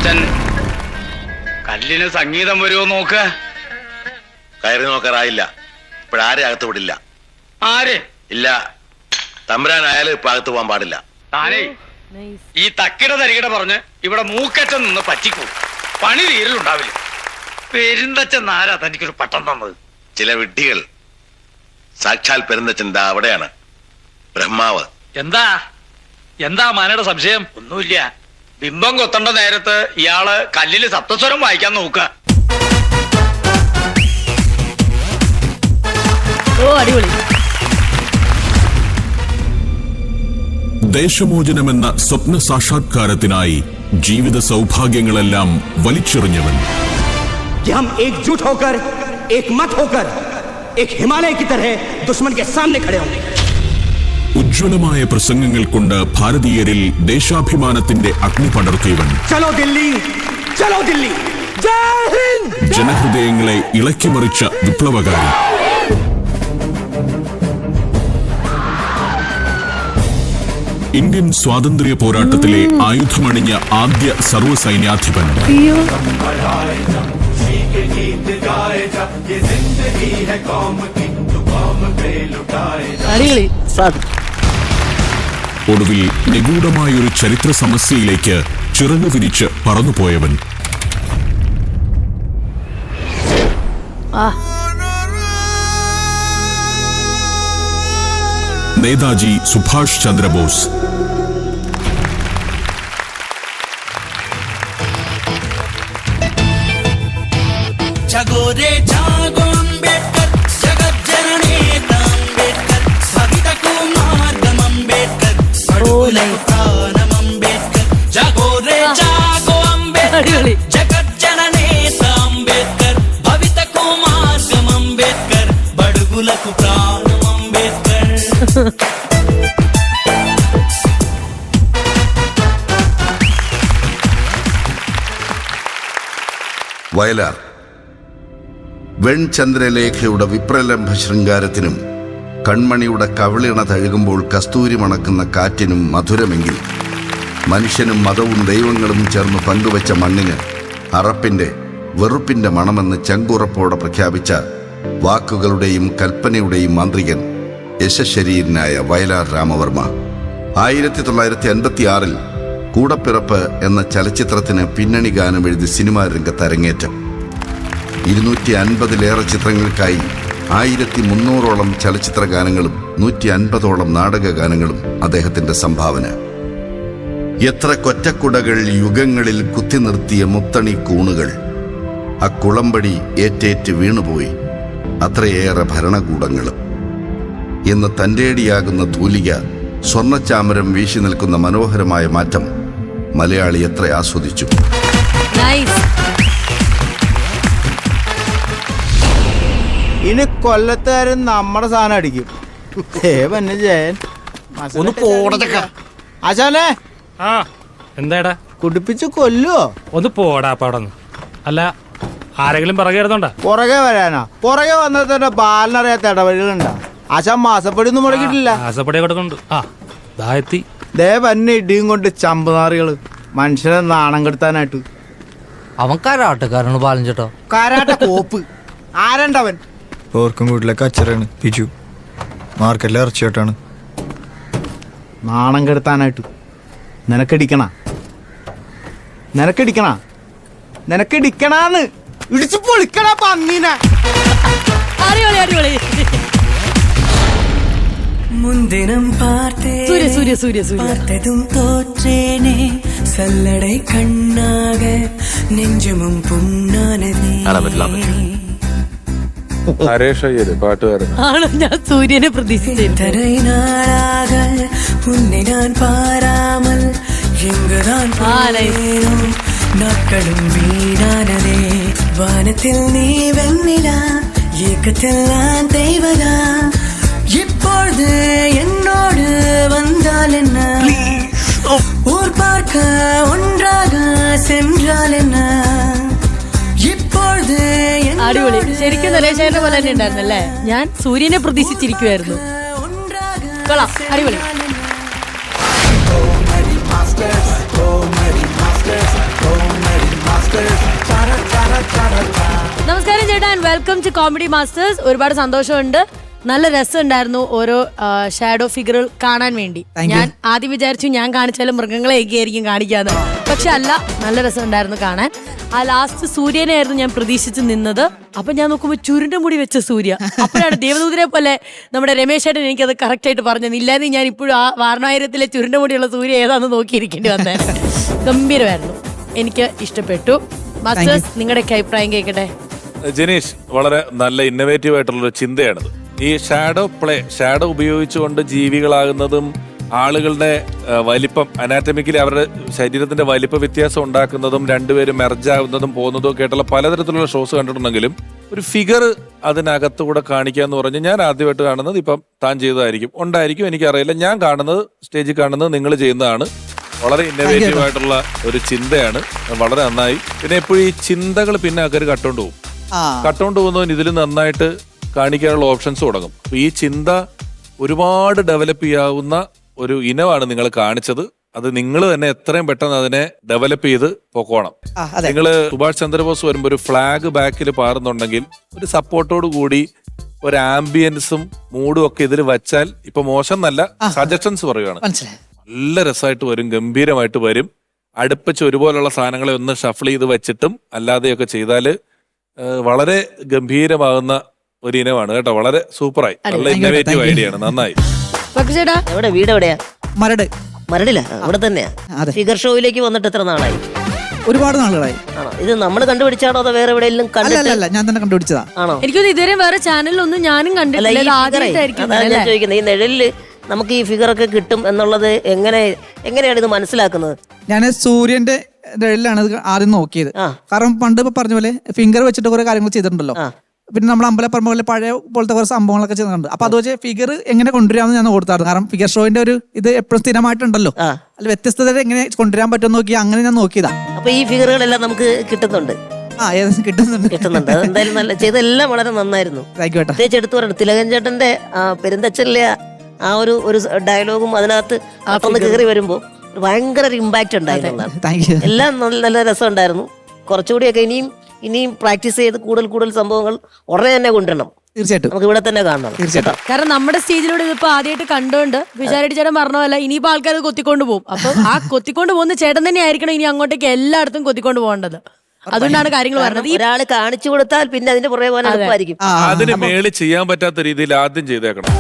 പെരുന്തച്ചൻ കല്ലിന് സംഗീതം വരുമോ നോക്ക. കയറി നോക്കാറായില്ല. ഇപ്പോഴാരെ അകത്ത് വിടില്ല. ആര്? ഇല്ല, തമ്പുരാനായാലും ഇപ്പൊ അകത്ത് പോകാൻ പാടില്ല. താനേ ഈ തക്കിട തരികിട പറഞ്ഞ് ഇവിടെ മൂക്കറ്റം നിന്ന് പറ്റിക്കൂ. പണി തീരലുണ്ടാവില്ല. പെരുന്തച്ചൻ ആരാ തനിക്കൊരു പട്ടം തന്നത്? ചില വിഡ്ഢികൾ. സാക്ഷാൽ പെരുന്തച്ചൻ ദാ അവിടെയാണ്, ബ്രഹ്മാവ്. എന്താ മാനയുടെ സംശയം? ഒന്നുമില്ല. ബിംബം കൊത്തേണ്ട നേരത്ത് ഇയാള് കല്ലില് സപ്തസ്വരം വായിക്കാൻ നോക്കുക. അടിപൊളി. ദേശമോചനമെന്ന സ്വപ്ന സാക്ഷാത്കാരത്തിനായി ജീവിത സൗഭാഗ്യങ്ങളെല്ലാം വലിച്ചെറിഞ്ഞവൻ. हम एकजुट होकर एक मत होकर एक हिमालय की तरह दुश्मन के सामने खड़े होंगे. ഉജ്ജ്വലമായ പ്രസംഗങ്ങൾ കൊണ്ട് ഭാരതീയരിൽ ദേശാഭിമാനത്തിന്റെ അഗ്നി പടർത്തിയവൻ. चलो दिल्ली, चलो दिल्ली, जय हिंद. ജനഹൃദയങ്ങളെ ഇളക്കിമറിച്ച വിപ്ലവകാരി. ഇന്ത്യൻ സ്വാതന്ത്ര്യ പോരാട്ടത്തിലെ ആയുധമണിഞ്ഞ ആദ്യ സർവ്വസൈന്യാധിപൻ. ഒടുവിൽ നിഗൂഢമായൊരു ചരിത്ര സമസ്യയിലേക്ക് ചിറകു വിരിച്ച് പറന്നുപോയവൻ. നേതാജി സുഭാഷ് ചന്ദ്രബോസ്. വയലാർ വെൺചന്ദ്രലേഖയുടെ വിപ്രലംബ ശൃംഗാരത്തിനും കൺമണിയുടെ കവിളിണ തഴുകുമ്പോൾ കസ്തൂരി മണക്കുന്ന കാറ്റിനും മധുരമെങ്കിൽ മനുഷ്യനും മതവും ദൈവങ്ങളും ചേർന്ന് പങ്കുവച്ച മണ്ണിന് അറപ്പിന്റെ വെറുപ്പിന്റെ മണമെന്ന് ചങ്കുറപ്പോടെ പ്രഖ്യാപിച്ച വാക്കുകളുടെയും കൽപ്പനയുടെയും മാന്ത്രികൻ യശശരീരനായ വയലാർ രാമവർമ്മ 1956 കൂടപ്പിറപ്പ് എന്ന ചലച്ചിത്രത്തിന് പിന്നണി ഗാനം എഴുതി സിനിമാ രംഗത്ത് അരങ്ങേറ്റം. 250-ലേറെ ചിത്രങ്ങൾക്കായി 1300-ഓളം ചലച്ചിത്ര ഗാനങ്ങളും 150-ഓളം നാടക ഗാനങ്ങളും അദ്ദേഹത്തിന്റെ സംഭാവന. എത്ര കൊറ്റക്കുടകൾ യുഗങ്ങളിൽ കുത്തി നിർത്തിയ മുത്തണി കൂണുകൾ അക്കുളമ്പടി ഏറ്റേറ്റ് വീണുപോയി അത്രയേറെ ഭരണകൂടങ്ങളും. ഇന്ന് തന്റേടിയാകുന്ന തൂലിക സ്വർണ്ണച്ചാമരം വീശി നിൽക്കുന്ന മനോഹരമായ മാറ്റം മലയാളി എത്ര ആസ്വദിച്ചു. ഇനി കൊല്ലത്തുകാരൻ നമ്മുടെ സാധനം അടിക്കും. ജയൻ ഒന്ന് പോടക്ക ആശാനെ എന്താടാ കുടിപ്പിച്ച് കൊല്ലുവോ? ഒന്ന് പോടാ പാടന്ന്. അല്ല ആരെങ്കിലും പിറകെ ഇരുന്നോണ്ടാ? പുറകെ വരാനാ? പുറകെ വന്നാൽ തന്നെ ബാലിനറിയാത്ത ഇടവഴികളുണ്ടാ. ആശാൻ മാസപ്പടി ഒന്നും മുടക്കിയിട്ടില്ല. മാസപ്പടി കൊടുക്കുന്നുണ്ട്. ദേ വന്നെ ഇടിയും കൊണ്ട് ചമ്പനാറികള് മനുഷ്യനെ നാണം കെടുത്താനായിട്ട്. അവൻ കാരാട്ടക്കാരാണ് ബാലൻ ചേട്ടോ. കാരാട്ട കോപ്പ്. ആരണ്ടവൻ? ഓർക്കും വീട്ടിലെ കച്ചറാണ് പിച്ചു. മാർക്കറ്റിലെ ഇറച്ചിയോട്ടാണ്. നാണം കെടുത്താനായിട്ട്. നിനക്കടിക്കണ നിനക്കടിക്കണാന്ന് ഇടിച്ചു പൊളിക്കണ പന്നീനെ. അടിപൊളി അടിപൊളി. മുന്തിനം பார்த்ததும் தோற்றேனே சல்லடை கண்ணாக நெஞ்சமும் புண்ணானதே. ആണ് ഞാൻ സൂര്യനെ പ്രതീക്ഷിച്ചു. നാളാക ഉന്നെ ഞാൻ പാരാമൽ എങ്ങുதான் പോയേനും നാட்களும் വീണാനതേ. വാനത്തിൽ നീ വെണ്ണില ഏക്കത്തിൽ ഞാൻ ദൈവതാ. இப்பொழுது என்னோடு வந்தால் என்ன? ஊர் பார்க்க ஒன்றாக சென்றால் என்ன? இப்பொழுது അടിപൊളി. ശരിക്കും നരേശേന്റെ പോലെ തന്നെ ഉണ്ടായിരുന്നല്ലേ? ഞാൻ സൂര്യനെ പ്രതീക്ഷിച്ചിരിക്കുവായിരുന്നു. കൊള്ളാം, അടിപൊളി. Comedy Masters. ചേട്ടാ and welcome to comedy masters. ഒരുപാട് സന്തോഷമുണ്ട്, നല്ല രസമുണ്ടായിരുന്നു ഓരോ ഷാഡോ ഫിഗറുകൾ കാണാൻ വേണ്ടി. ഞാൻ ആദ്യം വിചാരിച്ചു ഞാൻ കാണിച്ചാലും മൃഗങ്ങളെ ആയിരിക്കും കാണിക്കാതെ, പക്ഷെ അല്ല, നല്ല രസമുണ്ടായിരുന്നു കാണാൻ. ആ ലാസ്റ്റ് സൂര്യനെ ആയിരുന്നു ഞാൻ പ്രതീക്ഷിച്ച് നിന്നത്. അപ്പൊ ഞാൻ നോക്കുമ്പോ ചുരുണ്ട മുടി വെച്ച സൂര്യ. അപ്പോഴാണ് ദേവദൂതനെ പോലെ നമ്മുടെ രമേശ് ചേട്ടൻ എനിക്കത് കറക്റ്റ് ആയിട്ട് പറഞ്ഞത്. ഇല്ലാതെ ഞാൻ ഇപ്പോഴും ആ വാരണായിരത്തിലെ ചുരുണ്ട മുടിയുള്ള സൂര്യ ഏതാന്ന് നോക്കിയിരിക്കേണ്ടി വന്നേ. ഗംഭീരമായിരുന്നു, എനിക്ക് ഇഷ്ടപ്പെട്ടു. മാസ്റ്റേഴ്സ്, നിങ്ങളുടെ അഭിപ്രായം കേൾക്കട്ടെ. ജനീഷ്, വളരെ നല്ല ഇന്നോവേറ്റീവ് ആയിട്ടുള്ളൊരു ചിന്തയാണിത്. ഈ ഷാഡോ ഉപയോഗിച്ചുകൊണ്ട് ജീവികളാകുന്നതും ആളുകളുടെ വലിപ്പം, അനാറ്റമിക്കലി അവരുടെ ശരീരത്തിന്റെ വലിപ്പ വ്യത്യാസം ഉണ്ടാക്കുന്നതും രണ്ടുപേരും മെർജാവുന്നതും പോകുന്നതും ഒക്കെ ആയിട്ടുള്ള പലതരത്തിലുള്ള ഷോസ് കണ്ടിട്ടുണ്ടെങ്കിലും ഒരു ഫിഗർ അതിനകത്തുകൂടെ കാണിക്കുക എന്ന് പറഞ്ഞ് ഞാൻ ആദ്യമായിട്ട് കാണുന്നത് ഇപ്പം താൻ ചെയ്തതായിരിക്കും, ഉണ്ടായിരിക്കും, എനിക്കറിയില്ല. ഞാൻ കാണുന്നത്, സ്റ്റേജിൽ കാണുന്നത് നിങ്ങൾ ചെയ്യുന്നതാണ്. വളരെ ഇന്നോവേറ്റീവ് ആയിട്ടുള്ള ഒരു ചിന്തയാണ്, വളരെ നന്നായി. പിന്നെ എപ്പോഴും ഈ ചിന്തകൾ പിന്നെ ആൾക്കാർ കട്ടോണ്ട് പോകുന്നവൻ ഇതിൽ നന്നായിട്ട് കാണിക്കാനുള്ള ഓപ്ഷൻസ് തുടങ്ങും. അപ്പൊ ഈ ചിന്ത ഒരുപാട് ഡെവലപ്പ് ചെയ്യാവുന്ന ഒരു ഇനമാണ് നിങ്ങൾ കാണിച്ചത്. അത് നിങ്ങൾ തന്നെ എത്രയും പെട്ടെന്ന് അതിനെ ഡെവലപ്പ് ചെയ്ത് പൊക്കോണം. നിങ്ങള് സുഭാഷ് ചന്ദ്രബോസ് വരുമ്പോ ഒരു ഫ്ലാഗ് ബാക്കിൽ പാറുന്നുണ്ടെങ്കിൽ ഒരു സപ്പോർട്ടോട് കൂടി ഒരു ആംബിയൻസും മൂഡും ഒക്കെ ഇതിൽ വച്ചാൽ ഇപ്പൊ മോശം എന്നല്ല, സജഷൻസ് പറയുകയാണ്, നല്ല രസമായിട്ട് വരും, ഗംഭീരമായിട്ട് വരും. അടുപ്പിച്ച് ഒരുപോലുള്ള സാധനങ്ങളെ ഒന്ന് ഷഫിൾ ചെയ്ത് വെച്ചിട്ടും അല്ലാതെയൊക്കെ ചെയ്താല് വളരെ ഗംഭീരമാകുന്ന ഒരു ഇനമാണ് കേട്ടോ. വളരെ സൂപ്പറായി, നല്ല ഇന്നോവേറ്റീവ് ഐഡിയ ആണ്, നന്നായി. എവിടെ വീട് എവിടെയാ? മരടില്ല, അവിടെ തന്നെയാ. ഫിഗർ ഷോയിലേക്ക് വന്നിട്ട് എത്ര നാളായി? ഒരുപാട് നാളുകളായി. ആണോ? ഇത് നമ്മൾ കണ്ടുപിടിച്ചാണോ അതോ വേറെ എവിടെയെങ്കിലും കണ്ടിട്ടില്ല? ഞാൻ തന്നെ കണ്ടുപിടിച്ചതാ. ആണോ? എനിക്കൊന്നും ഇതുവരെ വേറെ ചാനലിലൊന്നും ഞാനും കണ്ടിട്ടില്ല. ഞാൻ ചോദിക്കുന്നത്, ഈ നിഴലില് നമുക്ക് ഈ ഫിഗറൊക്കെ കിട്ടും എന്നുള്ളത് എങ്ങനെയാണ് ഇത് മനസ്സിലാക്കുന്നത്? ഞാൻ സൂര്യന്റെ നിഴലിലാണ് ഇത് ആദ്യം നോക്കിയത്. കാരണം പണ്ട് ഇപ്പൊ പറഞ്ഞ പോലെ ഫിംഗർ വെച്ചിട്ട് കുറെ കാര്യങ്ങൾ ചെയ്തിട്ടുണ്ടല്ലോ. പിന്നെ നമ്മൾ അമ്പലപ്പറമ്പ് പോലെ പഴയ പോലത്തെ കുറച്ച് സംഭവങ്ങളൊക്കെ ചെയ്യുന്നുണ്ട്. അപ്പൊ അത് വെച്ച് ഫിഗർ എങ്ങനെ കൊണ്ടുവരാമെന്ന് ഞാൻ കൊടുത്തായിരുന്നു. കാരണം ഫിഗർ ഷോയിന്റെ ഒരു ഇത് എപ്പോഴും സ്ഥിരമായിട്ടുണ്ടല്ലോ, അല്ല വ്യത്യസ്തത എങ്ങനെ കൊണ്ടുവരാൻ പറ്റുമെന്ന് നോക്കി അങ്ങനെ ഞാൻ നോക്കിയതാ. അപ്പൊ ഈ ഫിഗറുകളെല്ലാം നമുക്ക് കിട്ടുന്നുണ്ട്. കിട്ടുന്നുണ്ട്. എന്തായാലും നല്ല ചെയ്തെല്ലാം വളരെ നന്നായിരുന്നു. പ്രത്യേകിച്ച് എടുത്തു പറയണം, തിലകൻ ചേട്ടന്റെ പെരുന്തച്ചനിലെ ആ ഒരു ഡയലോഗും അതിനകത്ത് ഒന്ന് കയറി വരുമ്പോ ഭയങ്കര ഒരു ഇമ്പാക്ട് ഉണ്ടായിരുന്നു. എല്ലാം നല്ല രസം ഉണ്ടായിരുന്നു. കുറച്ചുകൂടിയൊക്കെ ഇനിയും പ്രാക്ടീസ് ചെയ്ത് കൂടുതൽ സംഭവങ്ങൾ ഉടനെ തന്നെ കൊണ്ടുവരണം. തീർച്ചയായിട്ടും നമുക്ക് ഇവിടെ തന്നെ കാണണം. കാരണം നമ്മുടെ സ്റ്റേജിലൂടെ ഇതിപ്പോ ആദ്യമായിട്ട് കണ്ടുകൊണ്ട് വിശാരടി ചേട്ടൻ പറഞ്ഞ ഇനിയിപ്പോ ആൾക്കാർ കൊത്തിക്കൊണ്ട് പോകും. അപ്പൊ ആ കൊത്തിക്കൊണ്ട് പോകുന്ന ചേട്ടൻ തന്നെ ആയിരിക്കണം ഇനി അങ്ങോട്ടേക്ക് എല്ലായിടത്തും കൊത്തിക്കൊണ്ട് പോകേണ്ടത്. അതുകൊണ്ടാണ് കാര്യങ്ങൾ പറഞ്ഞത്. ഒരാള് കാണിച്ചു കൊടുത്താൽ പിന്നെ അതിന്റെ പുറകെ പോകാൻ എളുപ്പമായിരിക്കും. അതിന് മേളിൽ ചെയ്യാൻ പറ്റാത്ത രീതിയിൽ ആദ്യം ചെയ്തേക്കണം.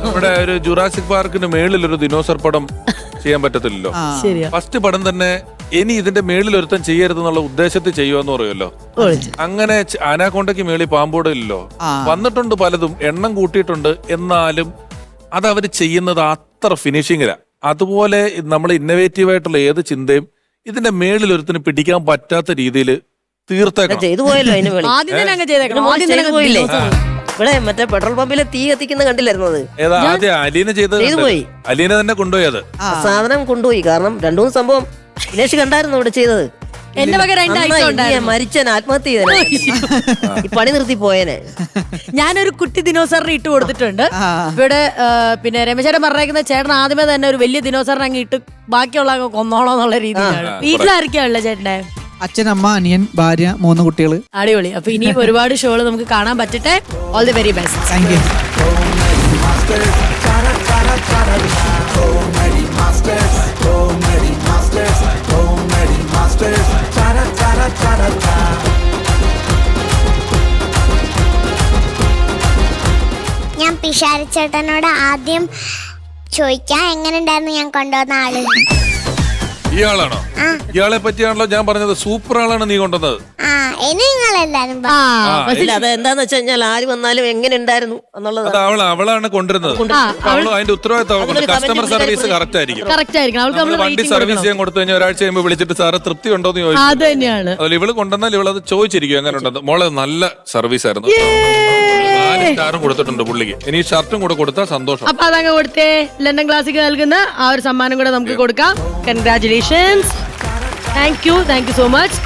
നമ്മുടെ ഒരു ജുറാസിക് പാർക്കിന് മേളിൽ ഒരു ദിനോസർ പടം ചെയ്യാൻ പറ്റത്തില്ലല്ലോ. ഫസ്റ്റ് പടം തന്നെ ഇനി ഇതിന്റെ മേളിൽ ഒരുത്തൻ ചെയ്യരുതെന്നുള്ള ഉദ്ദേശത്തിൽ ചെയ്യുമെന്ന് പറയുമല്ലോ. അങ്ങനെ അനാക്കോണ്ടയ്ക്ക് മേളിൽ പാമ്പോടില്ലല്ലോ. വന്നിട്ടുണ്ട് പലതും, എണ്ണം കൂട്ടിയിട്ടുണ്ട്. എന്നാലും അത് അവര് ചെയ്യുന്നത് അത്ര ഫിനിഷിങ്ങിലാ. അതുപോലെ നമ്മൾ ഇന്നോവേറ്റീവ് ആയിട്ടുള്ള ഏത് ചിന്തയും ഇതിന്റെ മേളിൽ ഒരുത്തിന് പിടിക്കാൻ പറ്റാത്ത രീതിയിൽ തീർത്തേക്കണം. ഇവിടെ മറ്റേ പെട്രോൾ പമ്പിലെ തീ കത്തിക്കുന്ന കണ്ടില്ലായിരുന്നത്? ഏതാ ആദ്യം അലീന ചെയ്തത്? അലീന തന്നെ കൊണ്ടുപോയി അത് സാധനം കൊണ്ടുപോയി. കാരണം രണ്ടു സംഭവം ദിനേശ് കണ്ടായിരുന്നു ഇവിടെ ചെയ്തത്. എന്റെ വക മരിച്ചൻ ആത്മഹത്യ ചെയ്തേ, ഈ പണി നിർത്തി പോയേനെ. ഞാനൊരു കുട്ടി ദിനോസറിനെ ഇട്ട് കൊടുത്തിട്ടുണ്ട് ഇവിടെ. പിന്നെ രമേശേട്ടൻ പറഞ്ഞേക്കുന്ന ചേട്ടൻ ആദ്യമേ തന്നെ ഒരു വലിയ ദിനോസറിനെ അങ്ങ് ഇട്ട് ബാക്കിയുള്ള കൊന്നോളോ എന്നുള്ള രീതിയിലാണ്. വീട്ടിലായിരിക്കാണല്ലോ ചേട്ടന്റെ? അച്ഛൻ, അമ്മ, അനിയൻ, ഭാര്യ, 3 കുട്ടികൾ. അടിപൊളി. അപ്പൊ ഇനിയും ഒരുപാട് ഷോകൾ നമുക്ക് കാണാൻ പറ്റട്ടെ. All the very best. Thank you. ഞാൻ പിഷാരി ചേട്ടനോട് ആദ്യം ചോദിക്കാം, എങ്ങനെ ഉണ്ടായിരുന്നു ഞാൻ കൊണ്ടുവന്ന ആള്? ഇയാളാണോ? ഇയാളെ പറ്റിയാണല്ലോ ഞാൻ പറഞ്ഞത്. സൂപ്പർ ആളാണ് നീ കൊണ്ടുവന്നത്. അതെന്താന്ന് വെച്ച് കഴിഞ്ഞാൽ ആര് വന്നാലും എങ്ങനെ ഉണ്ടായിരുന്നു എന്നുള്ളത് അവളാണ് കൊണ്ടുവരുന്നത്. അതിന്റെ ഉത്തരവാദിത്തം കസ്റ്റമർ സർവീസ് കറക്റ്റ് ആയിരിക്കും. വണ്ടി സർവീസ് ചെയ്യാൻ കൊടുത്തു കഴിഞ്ഞാൽ ഒരാഴ്ച കഴിയുമ്പോൾ വിളിച്ചിട്ട് സാറ് തൃപ്തി ഉണ്ടോന്ന് ചോദിച്ചു. അതുപോലെ ഇവള് കൊണ്ടുവന്നാൽ ഇവളത് ചോദിച്ചിരിക്കും എങ്ങനെ ഉണ്ടെന്ന്. മോളെ നല്ല സർവീസ് ആയിരുന്നു. 4 സ്റ്റാറും കൊടുത്തിട്ടുണ്ട് പുള്ളിക്ക്. ഇനി ഷർട്ടും കൂടെ കൊടുത്താൽ സന്തോഷം. അപ്പൊ അതങ്ങ് കൊടുത്തേ. ലണ്ടൻ ക്ലാസിക് നൽകുന്ന ആ ഒരു സമ്മാനം കൂടെ നമുക്ക് കൊടുക്കാം. Congratulations. Thank you so much.